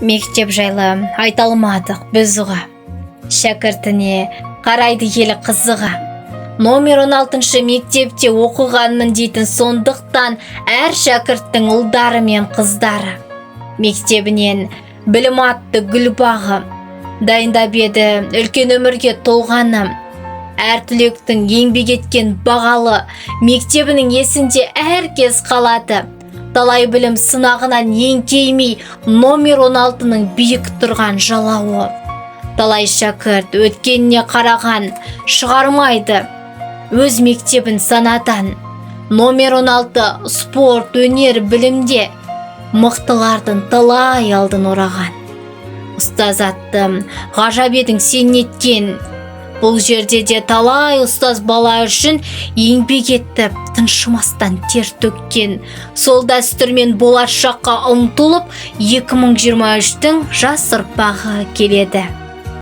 Мектеп жайлы айта алмадық біз ұға. Шәкіртіне қарайды елі қызыға. Номер 16 мектепте оқығанмын дейтін, сондықтан әр шәкірттің ұлдары мен қыздары. Мектебінен білім атты гүл бағы, дайындап еді үлкен өмірге толғаны. Әр түлектің еңбек еткен бағалы мектебінің есінде әркез қалады. Талай білім сынағынан еңкеймей номер 16-ның биік тұрған жалауы. Талай шәкірт өткеніне қараған шығармайды өз мектебін санадан. Номер 16 спорт, өнер, білімде мықтылардың талай алдын ораған. Ұстаз аттым, ғажап едің сен неткен. Бұл жерде де талай ұстаз бала үшін еңбек етіп, тыншымастан тер төккен. Сол дәстүрмен болашаққа ұмтылып, 2023-тің жас ұрпағы келеді.